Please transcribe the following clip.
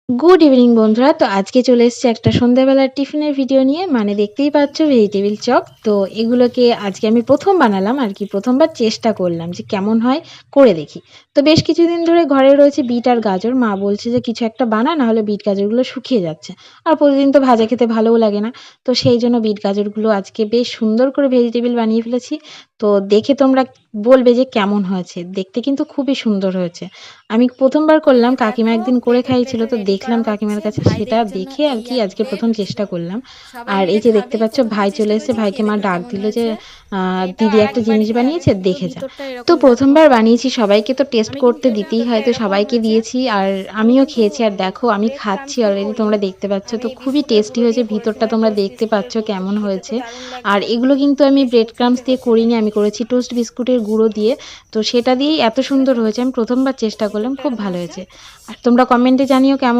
Good evening বন্ধুরা। তো আজকে চলে এসেছি একটা সন্ধ্যাবেলার টিফিনের ভিডিও নিয়ে। মানে দেখতেই পাচ্ছ ভেজিটেবিল চপ। তো এগুলোকে আজকে আমি ১ম বানালাম আরকি। ১ম বার চেষ্টা করলাম যে কেমন হয় করে দেখি। তো বেশ কিছুদিন ধরে ঘরে রয়েছে বিট আর গাজর। মা বলছে যে কিছু একটা বানা, নাহলে বিট গাজরগুলো শুকিয়ে যাচ্ছে। আর প্রতিদিন তো ভাজা খেতে ভালোও লাগে না। তো সেইজন্য বিট গাজরগুলো আজকে বেশ সুন্দর করে ভেজিটেবিল বানিয়ে ফেলেছি। তো দেখে তোমরা বলবে যে কেমন হয়েছে। দেখতে কিন্তু খুবই সুন্দর হয়েছে। আমি ১ম বার করলাম, এই কাকিমা দেখো একদিন করে কেকের খাইয়েছিল। ট্রেটা তো রেডি দেখলাম করা কাকিমার হচ্ছে কাছে, সেটা ভাইদের জন্য দেখে আর এই কি এক আজকে প্লেট ১ম চেষ্টা করলাম। সবাই আর এই মিলে যে দেখতে খাবে। পাচ্ছ প্রথমে ভাই চেষ্টা চলে এসেছে। করেছি ভাইকে মা খেয়ে ডাক কেমন দিল যে, হয়েছে। এটাও "দিদি একটা আরেকবার জিনিস খাবে, বানিয়েছে, পুরো দেখে যা।" ভিতরটা তো এরকম ১ম দেখো। বার বানিয়েছি, সবাইকে তো টেস্ট আমি করতে কিন্তু দিতেই ভেতরটা হয়। তো এরকম সবাইকে হয়েছে। দিয়েছি আর আমি আমিও কিন্তু খেয়েছি। আর দেখো আমি ব্রেড খাচ্ছি ক্রাম্স দিয়ে অলরেডি, তোমরা করিনি। দেখতে পাচ্ছ। আমি তো এই খুবই বিস্কুটের টেস্টি গুঁড়ো হয়েছে। দিয়ে করেছি, ভিতরটা মানে তোমরা টোস্ট দেখতে পাচ্ছ বিস্কুটের গুঁড়ো। কেমন খেতে তো হয়েছে। দারুণ আর লাগছে, এগুলো কিন্তু আমি বেশ ব্রেড ক্রাম্বস মুচমুচে দিয়ে হয়েছে করিনি, দেখো। আমি করেছি টোস্ট বিস্কুটের গুঁড়ো দিয়ে। তো সেটা দিয়েই এত সুন্দর বুঝেছো? হয়েছে। আমি ১ম বার চেষ্টা করলাম, ভিতরটা খুব এরকম ভালো আছে। হয়েছে। আর তোমরা কমেন্টে জানিও কেমন